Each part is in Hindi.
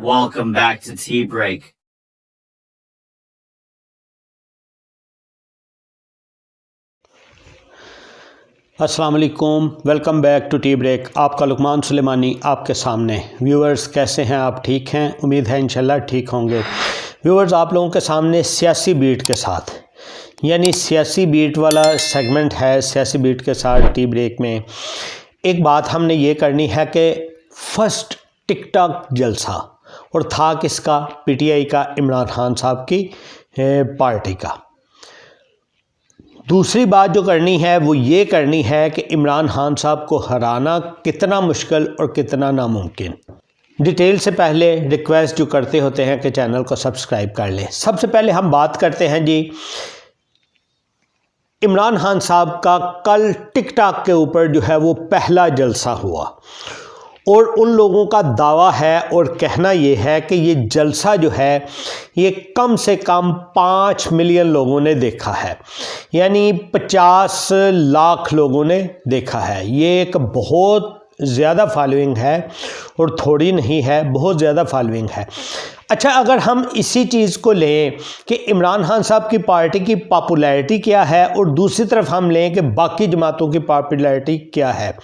Welcome back to Tea Break. अस्सलाम वालेकुम, welcome back to tea break. आपका लुकमान सुलेमानी आपके सामने। व्यूअर्स कैसे हैं आप? ठीक हैं? उम्मीद है इंशाल्लाह ठीक होंगे। व्यूअर्स आप लोगों के सामने सियासी बीट के साथ, यानी सियासी बीट वाला सेगमेंट है। सियासी बीट के साथ टी ब्रेक में एक बात हमने ये करनी है कि फर्स्ट टिकटॉक जलसा, और था किसका? पीटीआई का, इमरान खान साहब की पार्टी का। दूसरी बात जो करनी है वो ये करनी है कि इमरान खान साहब को हराना कितना मुश्किल और कितना नामुमकिन। डिटेल से पहले रिक्वेस्ट जो करते होते हैं कि चैनल को सब्सक्राइब कर लें। सबसे पहले हम बात करते हैं जी इमरान खान साहब का कल टिकटॉक के ऊपर जो है वो पहला जलसा हुआ, और उन लोगों का दावा है और कहना ये है कि ये जलसा जो है ये कम से कम 5 मिलियन लोगों ने देखा है, यानी 50 लाख लोगों ने देखा है। ये एक बहुत ज़्यादा फॉलोइंग है और थोड़ी नहीं है, बहुत ज़्यादा फॉलोइंग है। अच्छा, अगर हम इसी चीज़ को लें कि इमरान खान साहब की पार्टी की पॉपुलैरिटी क्या है और दूसरी तरफ हम लें कि बाकी जमातों की पॉपुलैरिटी क्या है,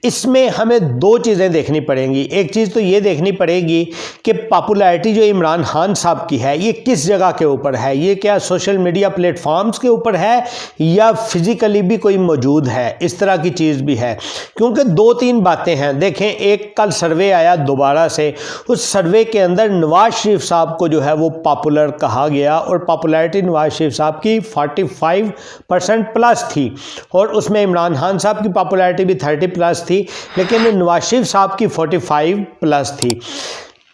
इसमें हमें दो चीज़ें देखनी पड़ेंगी। एक चीज़ तो ये देखनी पड़ेगी कि पॉपुलैरिटी जो इमरान खान साहब की है ये किस जगह के ऊपर है। ये क्या सोशल मीडिया प्लेटफॉर्म्स के ऊपर है या फिज़िकली भी कोई मौजूद है? इस तरह की चीज़ भी है, क्योंकि दो तीन बातें हैं। देखें, एक कल सर्वे आया दोबारा से, उस सर्वे के अंदर नवाज शरीफ साहब को जो है वो पॉपुलर कहा गया, और पॉपुलैरिटी नवाज शरीफ साहब की 45% प्लस थी, और उसमें इमरान खान साहब की पॉपुलैरिटी भी 30 प्लस थी, लेकिन नवाज शरीफ साहब की 45 प्लस थी।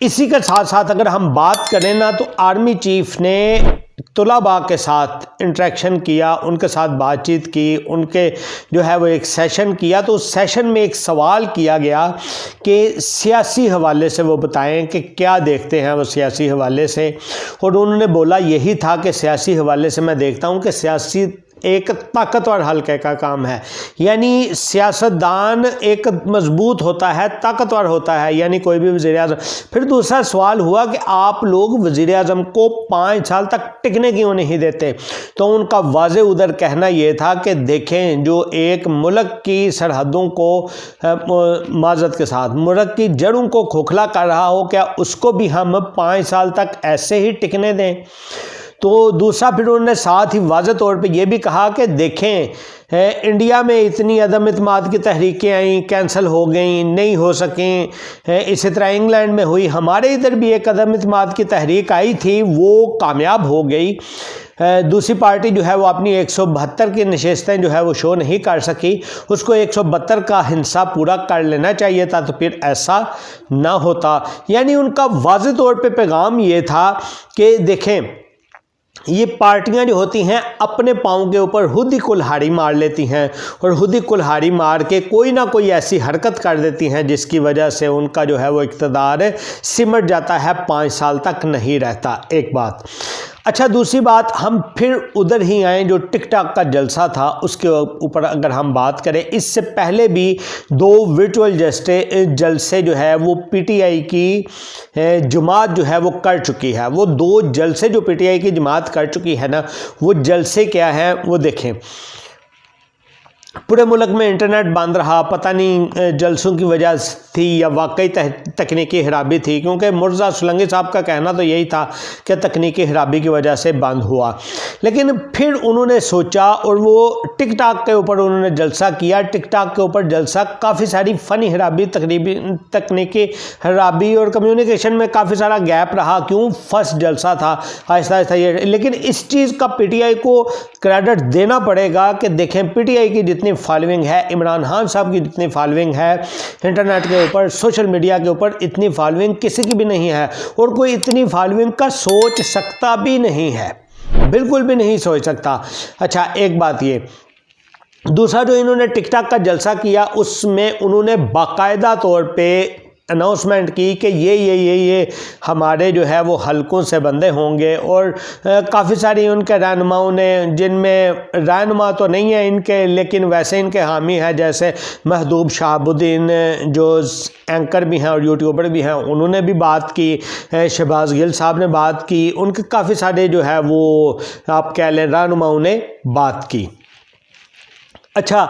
इसी के साथ साथ अगर हम बात करें ना, तो आर्मी चीफ ने तुलाबा के साथ इंटरेक्शन किया, उनके साथ बातचीत की, उनके जो है वो एक सेशन किया। तो उस सेशन में एक सवाल किया गया कि सियासी हवाले से वो बताएं कि क्या देखते हैं वो सियासी हवाले से, और उन्होंने बोला यही था कि सियासी हवाले से मैं देखता हूं कि सियासी एक ताकतवर हल्के का काम है, यानी सियासतदान एक मजबूत होता है, ताकतवर होता है, यानी कोई भी वज़ीर आज़म। फिर दूसरा सवाल हुआ कि आप लोग वज़ीर आज़म को 5 साल तक टिकने क्यों नहीं देते? तो उनका वाज़े उधर कहना ये था कि देखें, जो एक मुल्क की सरहदों को माज़रत के साथ मुल्क की जड़ों को खोखला कर रहा हो, क्या उसको भी हम 5 साल तक ऐसे ही टिकने दें? तो दूसरा फिर उन्होंने साथ ही वाज़ेह तौर पे ये भी कहा कि देखें, इंडिया में इतनी अदम इत्मीनान की तहरीकें आई, कैंसिल हो गई, नहीं हो सकें। इसी तरह इंग्लैंड में हुई, हमारे इधर भी एक अदम इत्मीनान की तहरीक आई थी, वो कामयाब हो गई। दूसरी पार्टी जो है वो अपनी 172 की नशस्तें जो है वो शो नहीं कर सकी, उसको 172 का हिस्सा पूरा कर लेना चाहिए था, तो फिर ऐसा ना होता। यानी उनका वाज़ेह तौर पे पैगाम ये था कि देखें, ये पार्टियां जो होती हैं अपने पाँव के ऊपर खुद ही कुल्हाड़ी मार लेती हैं, और खुद ही कुल्हाड़ी मार के कोई ना कोई ऐसी हरकत कर देती हैं जिसकी वजह से उनका जो है वो इक़्तिदार सिमट जाता है, 5 साल तक नहीं रहता। एक बात। अच्छा, दूसरी बात, हम फिर उधर ही आएँ जो टिकटॉक का जलसा था उसके ऊपर अगर हम बात करें। इससे पहले भी 2 वर्चुअल जलसे जो है वो पीटीआई की जमात जो है वो कर चुकी है। वो 2 जलसे जो पीटीआई की जमात कर चुकी है ना, वो जलसे क्या हैं वो देखें। पूरे मुल्क में इंटरनेट बंद रहा, पता नहीं जलसों की वजह थी या वाकई तकनीकी खराबी थी, क्योंकि मुर्जा सुलंगी साहब का कहना तो यही था कि तकनीकी खराबी की वजह से बंद हुआ। लेकिन फिर उन्होंने सोचा और वो टिकटॉक के ऊपर उन्होंने जलसा किया। टिकटॉक के ऊपर जलसा, काफ़ी सारी फ़नी खराबी, तकनीकी खराबी और कम्युनिकेशन में काफ़ी सारा गैप रहा। क्यों? फर्स्ट जलसा था, आहिस्ता आहिस्ता ये। लेकिन इस चीज़ का पीटीआई को क्रेडिट देना पड़ेगा कि देखें, पीटीआई की जितनी फॉलोइंग है, इमरान खान साहब की जितनी फॉलोइंग है इंटरनेट के ऊपर, सोशल मीडिया के ऊपर, इतनी फॉलोइंग किसी की भी नहीं है, और कोई इतनी फॉलोइंग का सोच सकता भी नहीं है, बिल्कुल भी नहीं सोच सकता। अच्छा, एक बात ये। दूसरा, जो इन्होंने टिकटॉक का जलसा किया उसमें उन्होंने बाकायदा तौर पे अनाउंसमेंट की कि ये हमारे जो है वो हलकों से बंदे होंगे, और काफ़ी सारी उनके रहनुमाओं ने, जिनमें रहनुमा तो नहीं है इनके लेकिन वैसे इनके हामी हैं, जैसे महदूब शाहबुद्दीन जो एंकर भी हैं और यूट्यूबर भी हैं, उन्होंने भी बात की, शहबाज गिल साहब ने बात की, उनके काफ़ी सारे जो है वो आप कह लें रहनुमाओं ने बात की। अच्छा,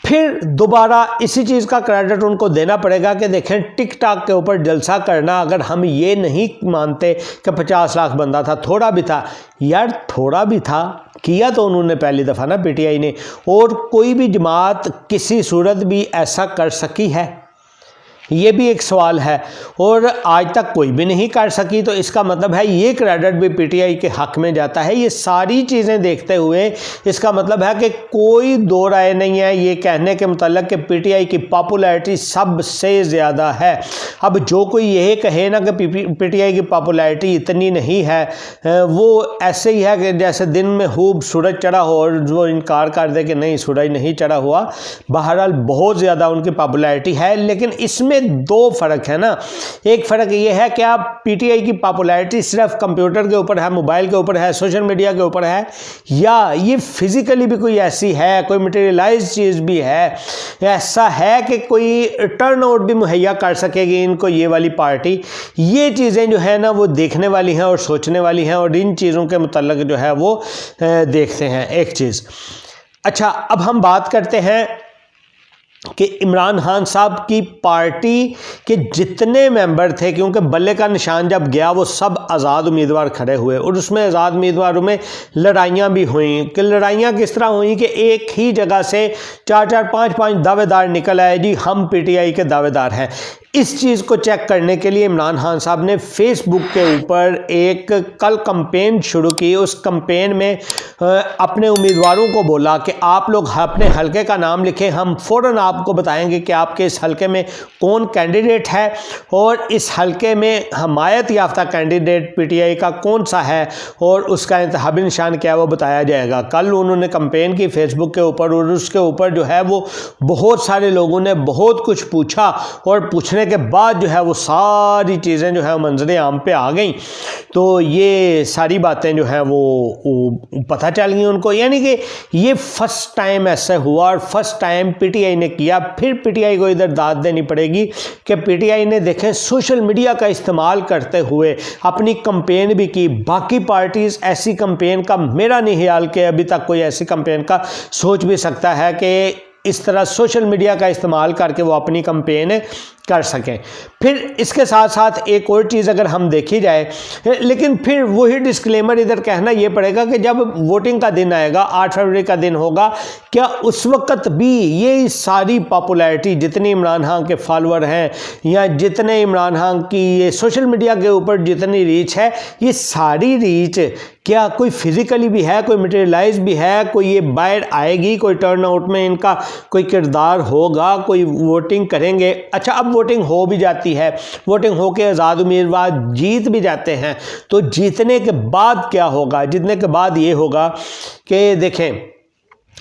फिर दोबारा इसी चीज़ का क्रेडिट उनको देना पड़ेगा कि देखें टिकटॉक के ऊपर जलसा करना, अगर हम ये नहीं मानते कि 50 लाख बंदा था, थोड़ा भी था यार, थोड़ा भी था, किया तो उन्होंने पहली दफ़ा ना पीटीआई ने, और कोई भी जमात किसी सूरत भी ऐसा कर सकी है, ये भी एक सवाल है, और आज तक कोई भी नहीं कर सकी, तो इसका मतलब है ये क्रेडिट भी पीटीआई के हक़ में जाता है। ये सारी चीज़ें देखते हुए इसका मतलब है कि कोई दो राय नहीं है ये कहने के मुताल्लिक़ कि पीटीआई की पॉपुलैरिटी सबसे ज़्यादा है। अब जो कोई यही कहे ना कि पीटीआई की पॉपुलैरिटी इतनी नहीं है, वो ऐसे ही है कि जैसे दिन में खूब सूरज चढ़ा हो और वो इनकार कर दे कि नहीं सूरज नहीं चढ़ा हुआ। बहरहाल बहुत ज़्यादा उनकी पॉपुलैरिटी है, लेकिन इसमें दो फ़र्क है ना। एक फ़र्क ये है कि आप पीटीआई की पॉपुलैरिटी सिर्फ कंप्यूटर के ऊपर है, मोबाइल के ऊपर है, सोशल मीडिया के ऊपर है, या ये फिज़िकली भी कोई ऐसी है, कोई मटेरियलाइज चीज़ भी है, ऐसा है कि कोई टर्न आउट भी मुहैया कर सकेगी इनको ये वाली पार्टी। ये चीज़ें जो है ना वो देखने वाली हैं और सोचने वाली हैं, और इन चीज़ों के मुतल्लिक़ जो है वो देखते हैं एक चीज़। अच्छा, अब हम बात करते हैं कि इमरान खान साहब की पार्टी के जितने मेंबर थे, क्योंकि बल्ले का निशान जब गया वो सब आज़ाद उम्मीदवार खड़े हुए, और उसमें आज़ाद उम्मीदवारों में लड़ाइयाँ भी हुई। कि लड़ाइयाँ किस तरह हुई कि एक ही जगह से 4-4, 5-5 दावेदार निकल आए, जी हम पीटीआई के दावेदार हैं। इस चीज़ को चेक करने के लिए इमरान खान साहब ने फेसबुक के ऊपर एक कल कैंपेन शुरू की। उस कैंपेन में अपने उम्मीदवारों को बोला कि आप लोग अपने हलके का नाम लिखें, हम फ़ौरन आपको बताएंगे कि आपके इस हलके में कौन कैंडिडेट है, और इस हलके में हमायत याफ्ता कैंडिडेट पीटीआई का कौन सा है, और उसका इंतखाबी निशान क्या है वो बताया जाएगा। कल उन्होंने कैंपेन की फेसबुक के ऊपर, और उसके ऊपर जो है वो बहुत सारे लोगों ने बहुत कुछ पूछा, और पूछने के बाद जो है वो सारी चीज़ें जो है मंजर आम पे आ गई। तो ये सारी बातें जो है वो पता चल गई उनको, यानी कि ये फर्स्ट टाइम ऐसा हुआ और फर्स्ट टाइम पीटीआई ने किया। फिर पीटीआई को इधर दाद देनी पड़ेगी कि पीटीआई ने देखें सोशल मीडिया का इस्तेमाल करते हुए अपनी कैंपेन भी की। बाकी पार्टीज़ ऐसी कैंपेन का मेरा नहीं ख्याल कि अभी तक कोई ऐसी कैंपेन का सोच भी सकता है कि इस तरह सोशल मीडिया का इस्तेमाल करके वो अपनी कैंपेन कर सकें। फिर इसके साथ साथ एक और चीज़ अगर हम देखी जाए, लेकिन फिर वही डिस्क्लेमर इधर कहना ये पड़ेगा कि जब वोटिंग का दिन आएगा, 8 फरवरी का दिन होगा, क्या उस वक्त भी ये सारी पॉपुलैरिटी जितनी इमरान खान के फॉलोअर हैं या जितने इमरान खान की ये सोशल मीडिया के ऊपर जितनी रीच है, ये सारी रीच क्या कोई फिज़िकली भी है, कोई मटेरियलाइज भी है, कोई ये बाहर आएगी, कोई टर्न आउट में इनका कोई किरदार होगा, कोई वोटिंग करेंगे। अच्छा, अब वोटिंग हो भी जाती है, वोटिंग हो के आज़ाद उम्मीदवार जीत भी जाते हैं, तो जीतने के बाद क्या होगा? जीतने के बाद ये होगा कि देखें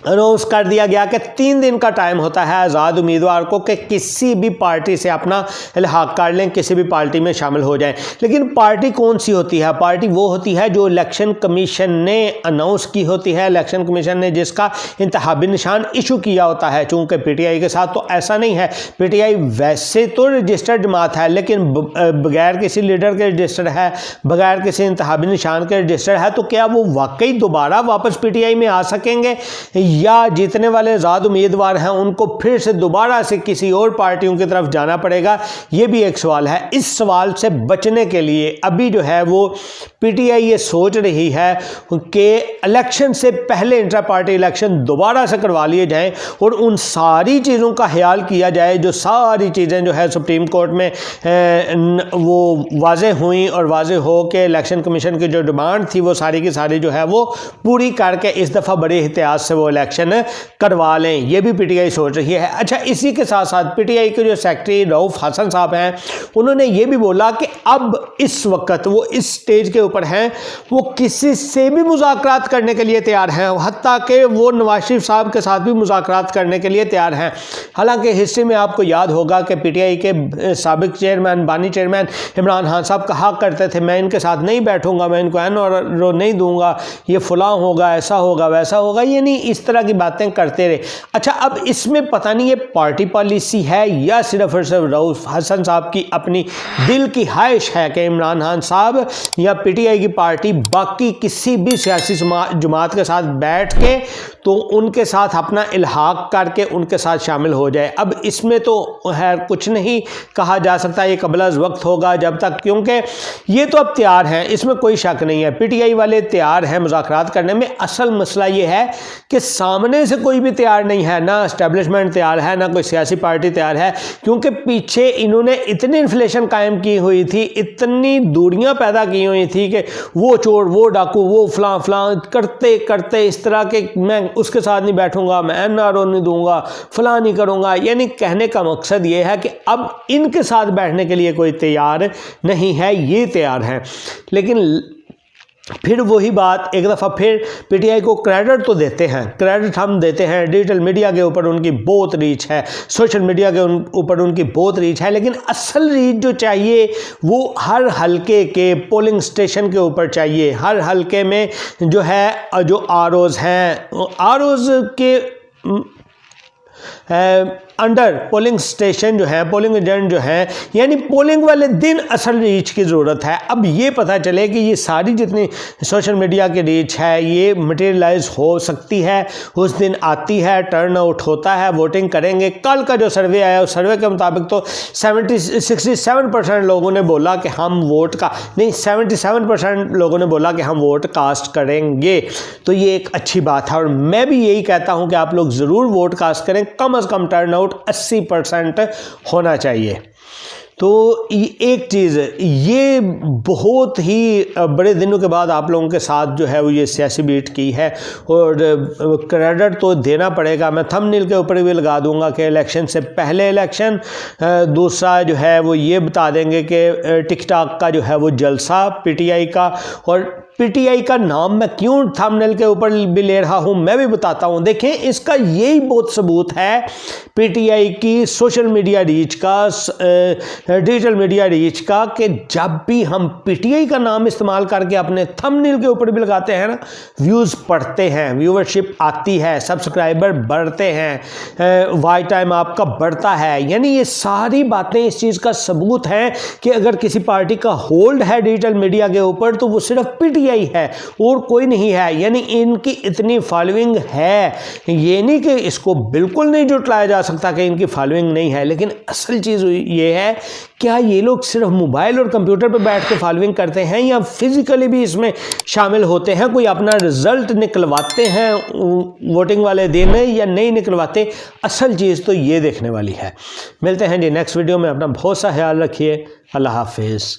अनाउंस कर दिया गया कि 3 दिन का टाइम होता है आज़ाद उम्मीदवार को कि किसी भी पार्टी से अपना इल्हाक कर लें, किसी भी पार्टी में शामिल हो जाएं। लेकिन पार्टी कौन सी होती है? पार्टी वो होती है जो इलेक्शन कमीशन ने अनाउंस की होती है, इलेक्शन कमीशन ने जिसका इंतखाबी निशान इशू किया होता है। चूँकि पीटीआई के साथ तो ऐसा नहीं है, पीटीआई वैसे तो रजिस्टर्ड जमात है, लेकिन बगैर किसी लीडर के रजिस्टर है, बगैर किसी इंतखाबी निशान के रजिस्टर है, तो क्या वो वाकई दोबारा वापस पीटीआई में आ सकेंगे, या जीतने वाले आज़ाद उम्मीदवार हैं उनको फिर से दोबारा से किसी और पार्टियों की तरफ जाना पड़ेगा? ये भी एक सवाल है। इस सवाल से बचने के लिए अभी जो है वो पीटीआई ये सोच रही है कि इलेक्शन से पहले इंटर पार्टी इलेक्शन दोबारा से करवा लिए जाएं, और उन सारी चीज़ों का ख्याल किया जाए जो सारी चीज़ें जो है सुप्रीम कोर्ट में वो वाज़े हुई, और वाज़े हो के इलेक्शन कमीशन की जो डिमांड थी वो सारी की सारी जो है वो पूरी करके इस दफ़ा बड़ी एहतियात से वो इलेक्शन करवा लें, ये भी पीटीआई सोच रही है। अच्छा, इसी के साथ साथ पीटीआई के जो सेक्रेटरी रऊफ हसन साहब हैं, उन्होंने ये भी बोला कि अब इस वक्त वो इस स्टेज के ऊपर हैं, वो किसी से भी मुज़ाकरात करने के लिए तैयार हैं, हत्ता कि वो नवाज शरीफ साहब के साथ भी मुज़ाकरात करने के लिए तैयार हैं। हालांकि हिस्ट्री में आपको याद होगा कि पीटीआई के साबिक चेयरमैन, बानी चेयरमैन इमरान खान साहब कहा करते थे, मैं इनके साथ नहीं बैठूंगा, मैं इनको एन और नहीं दूंगा, ये फलां होगा, ऐसा होगा, वैसा होगा, ये नहीं, इस तरह की बातें करते रहे। अच्छा, अब इसमें पता नहीं ये पार्टी पॉलिसी है या सिर्फ और सिर्फ रऊफ हसन साहब की अपनी दिल की ख्वाहिश है कि इमरान खान साहब या पीटीआई की पार्टी बाकी किसी भी सियासी जमात के साथ बैठ के तो उनके साथ अपना इल्हाक करके उनके साथ शामिल हो जाए। अब इसमें तो है कुछ नहीं कहा जा सकता, ये कबल वक्त होगा जब तक, क्योंकि ये तो अब तैयार हैं, इसमें कोई शक नहीं है, पीटीआई वाले तैयार हैं मुज़ाकरात करने में। असल मसला ये है कि सामने से कोई भी तैयार नहीं है, ना एस्टेब्लिशमेंट तैयार है, ना कोई सियासी पार्टी तैयार है, क्योंकि पीछे इन्होंने इतनी इन्फ्लेशन कायम की हुई थी, इतनी दूरियां पैदा की हुई थी कि वो चोर, वो डाकू, वो फलां फलां करते करते इस तरह के, मैं उसके साथ नहीं बैठूंगा, मैं एनआरओ नहीं दूंगा, फलां नहीं करूंगा। यानी कहने का मकसद ये है कि अब इनके साथ बैठने के लिए कोई तैयार नहीं है, ये तैयार हैं। लेकिन फिर वही बात, एक दफ़ा फिर पीटीआई को क्रेडिट तो देते हैं, क्रेडिट हम देते हैं, डिजिटल मीडिया के ऊपर उनकी बहुत रीच है, सोशल मीडिया के ऊपर उनकी बहुत रीच है, लेकिन असल रीच जो चाहिए वो हर हलके के पोलिंग स्टेशन के ऊपर चाहिए। हर हलके में जो है, जो आरओज़ हैं, आरओज़ के अंडर पोलिंग स्टेशन जो है, पोलिंग एजेंट जो है, यानी पोलिंग वाले दिन असल रीच की ज़रूरत है। अब ये पता चले कि ये सारी जितनी सोशल मीडिया की रीच है ये मटेरियलाइज हो सकती है, उस दिन आती है, टर्न आउट होता है, वोटिंग करेंगे। कल का जो सर्वे आया उस सर्वे के मुताबिक तो 67% लोगों ने बोला कि हम वोट का नहीं, 77% लोगों ने बोला कि हम वोट कास्ट करेंगे। तो ये एक अच्छी बात है और मैं भी यही कहता हूँ कि आप लोग ज़रूर वोट कास्ट करें, कम से कम टर्न आउट 80% होना चाहिए। तो एक चीज़, ये बहुत ही बड़े दिनों के बाद आप लोगों के साथ जो है वो ये सियासी बीट की है और क्रेडिट तो देना पड़ेगा। मैं थंबनेल के ऊपर भी लगा दूंगा कि इलेक्शन से पहले इलेक्शन, दूसरा जो है वो ये बता देंगे कि टिकटॉक का जो है वो जलसा पीटीआई का, और पीटीआई का नाम मैं क्यों थंबनेल के ऊपर भी ले रहा हूं मैं भी बताता हूं। देखें, इसका यही बहुत सबूत है पीटीआई की सोशल मीडिया रीच का, डिजिटल मीडिया रीच का, कि जब भी हम पीटीआई का नाम इस्तेमाल करके अपने थंबनेल के ऊपर भी लगाते हैं ना, व्यूज़ बढ़ते हैं, व्यूवरशिप आती है, सब्सक्राइबर बढ़ते हैं, वॉच टाइम आपका बढ़ता है। यानी ये सारी बातें इस चीज़ का सबूत हैं कि अगर किसी पार्टी का होल्ड है डिजिटल मीडिया के ऊपर तो वो सिर्फ पीटीआई है और कोई नहीं है। यानी इनकी इतनी फॉलोइंग है, ये नहीं कि इसको बिल्कुल नहीं जुटलाया जा सकता कि इनकी फॉलोइंग नहीं है, लेकिन असल चीज़ ये है, क्या ये लोग सिर्फ मोबाइल और कंप्यूटर पर बैठ के फॉलोइंग करते हैं या फिजिकली भी इसमें शामिल होते हैं, कोई अपना रिजल्ट निकलवाते हैं वोटिंग वाले दिन या नहीं निकलवाते। असल चीज़ तो ये देखने वाली है। मिलते हैं जी नेक्स्ट वीडियो में, अपना बहुत सा ख्याल रखिए। अल्लाह हाफिज़।